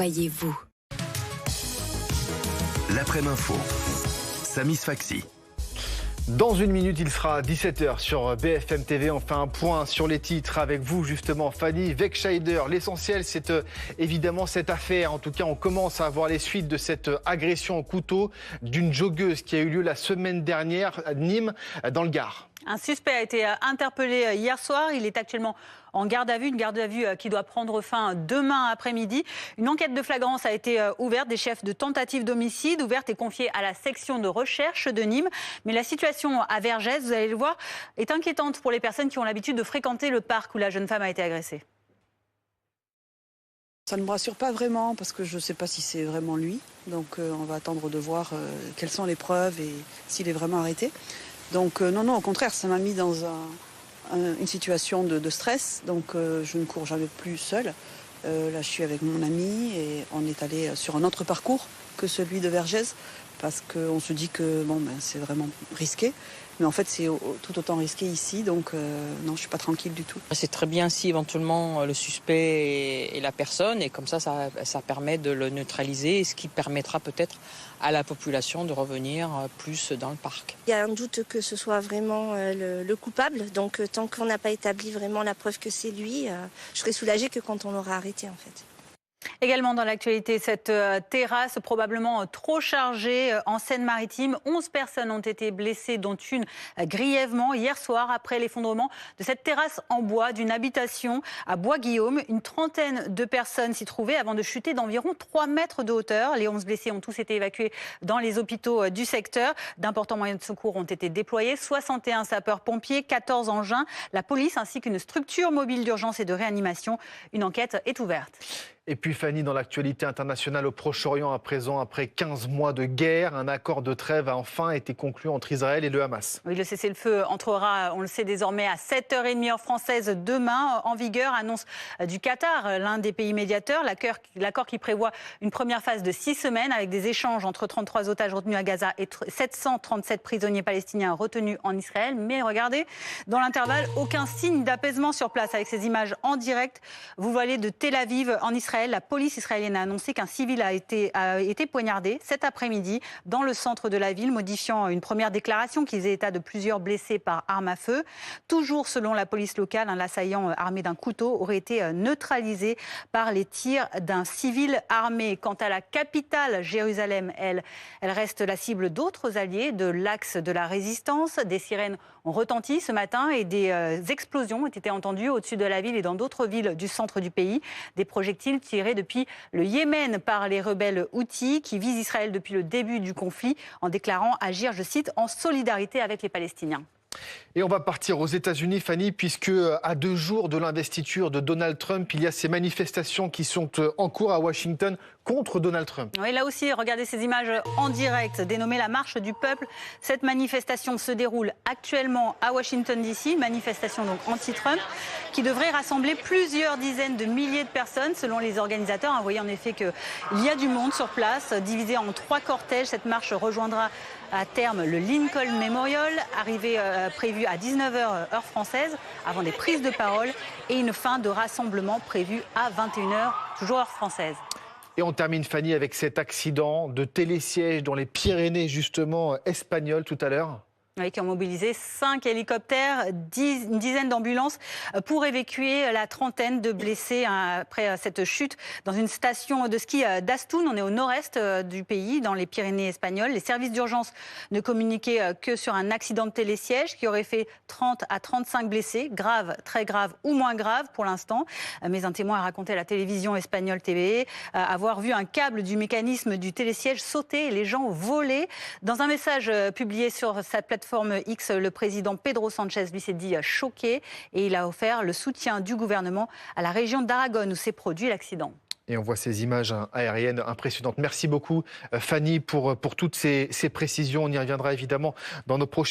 Voyez-vous. L'après-midi info, Samy Sfaxi. Dans une minute, il sera 17h sur BFM TV. On fait un point sur les titres avec vous, justement, Fanny Wegscheider. L'essentiel, c'est évidemment cette affaire. En tout cas, on commence à voir les suites de cette agression au couteau d'une joggeuse qui a eu lieu la semaine dernière à Nîmes, dans le Gard. Un suspect a été interpellé hier soir. Il est actuellement en garde à vue, une garde à vue qui doit prendre fin demain après-midi. Une enquête de flagrance a été ouverte, des chefs de tentative d'homicide ouverte et confiée à la section de recherche de Nîmes. Mais la situation à Vergès, vous allez le voir, est inquiétante pour les personnes qui ont l'habitude de fréquenter le parc où la jeune femme a été agressée. Ça ne me rassure pas vraiment parce que je ne sais pas si c'est vraiment lui. Donc on va attendre de voir quelles sont les preuves et s'il est vraiment arrêté. Donc non, au contraire, ça m'a mis dans une situation de stress. Donc je ne cours jamais plus seule. Là, je suis avec mon ami et on est allé sur un autre parcours que celui de Vergès parce qu'on se dit que c'est vraiment risqué. Mais en fait, c'est tout autant risqué ici, donc non, je ne suis pas tranquille du tout. C'est très bien si éventuellement le suspect est la personne, et comme ça permet de le neutraliser, ce qui permettra peut-être à la population de revenir plus dans le parc. Il y a un doute que ce soit vraiment le coupable, donc tant qu'on n'a pas établi vraiment la preuve que c'est lui, je serai soulagée que quand on l'aura arrêté en fait. Également dans l'actualité, cette terrasse probablement trop chargée en Seine-Maritime. 11 personnes ont été blessées, dont une grièvement hier soir après l'effondrement de cette terrasse en bois d'une habitation à Bois-Guillaume. Une trentaine de personnes s'y trouvaient avant de chuter d'environ 3 mètres de hauteur. Les 11 blessés ont tous été évacués dans les hôpitaux du secteur. D'importants moyens de secours ont été déployés, 61 sapeurs-pompiers, 14 engins, la police ainsi qu'une structure mobile d'urgence et de réanimation. Une enquête est ouverte. Et puis Fanny, dans l'actualité internationale au Proche-Orient à présent, après 15 mois de guerre, un accord de trêve a enfin été conclu entre Israël et le Hamas. Oui, le cessez-le-feu entrera, on le sait désormais, à 7h30 heure française demain, en vigueur, annonce du Qatar, l'un des pays médiateurs. L'accord qui prévoit une première phase de 6 semaines avec des échanges entre 33 otages retenus à Gaza et 737 prisonniers palestiniens retenus en Israël. Mais regardez, dans l'intervalle, aucun signe d'apaisement sur place. Avec ces images en direct, vous voyez de Tel Aviv en Israël. La police israélienne a annoncé qu'un civil a été poignardé cet après-midi dans le centre de la ville, modifiant une première déclaration qui faisait état de plusieurs blessés par arme à feu. Toujours selon la police locale, l'assaillant armé d'un couteau aurait été neutralisé par les tirs d'un civil armé. Quant à la capitale, Jérusalem, elle reste la cible d'autres alliés de l'axe de la résistance. Des sirènes ont retenti ce matin et des explosions ont été entendues au-dessus de la ville et dans d'autres villes du centre du pays. Des projectiles tirés depuis le Yémen par les rebelles Houthis qui visent Israël depuis le début du conflit en déclarant agir, je cite, en solidarité avec les Palestiniens. Et on va partir aux États-Unis, Fanny, puisque à 2 jours de l'investiture de Donald Trump, il y a ces manifestations qui sont en cours à Washington contre Donald Trump. Oui, là aussi, regardez ces images en direct, dénommée la Marche du Peuple. Cette manifestation se déroule actuellement à Washington DC, une manifestation donc anti-Trump, qui devrait rassembler plusieurs dizaines de milliers de personnes, selon les organisateurs. Vous voyez en effet qu'il y a du monde sur place, divisé en 3 cortèges. Cette marche rejoindra à terme le Lincoln Memorial, arrivée prévue à 19h heure française, avant des prises de parole et une fin de rassemblement prévue à 21h, toujours heure française. Et on termine, Fanny, avec cet accident de télésiège dans les Pyrénées, justement, espagnoles tout à l'heure. Oui, qui ont mobilisé 5 hélicoptères, une dizaine d'ambulances pour évacuer la trentaine de blessés après cette chute dans une station de ski d'Astoun. On est au nord-est du pays, dans les Pyrénées espagnoles. Les services d'urgence ne communiquaient que sur un accident de télésiège qui aurait fait 30 à 35 blessés, graves, très graves ou moins graves pour l'instant. Mais un témoin a raconté à la télévision espagnole TV avoir vu un câble du mécanisme du télésiège sauter et les gens voler. Dans un message publié sur sa plateforme X, le président Pedro Sánchez lui s'est dit choqué et il a offert le soutien du gouvernement à la région d'Aragon où s'est produit l'accident. Et on voit ces images aériennes impressionnantes. Merci beaucoup Fanny pour toutes ces précisions. On y reviendra évidemment dans nos prochaines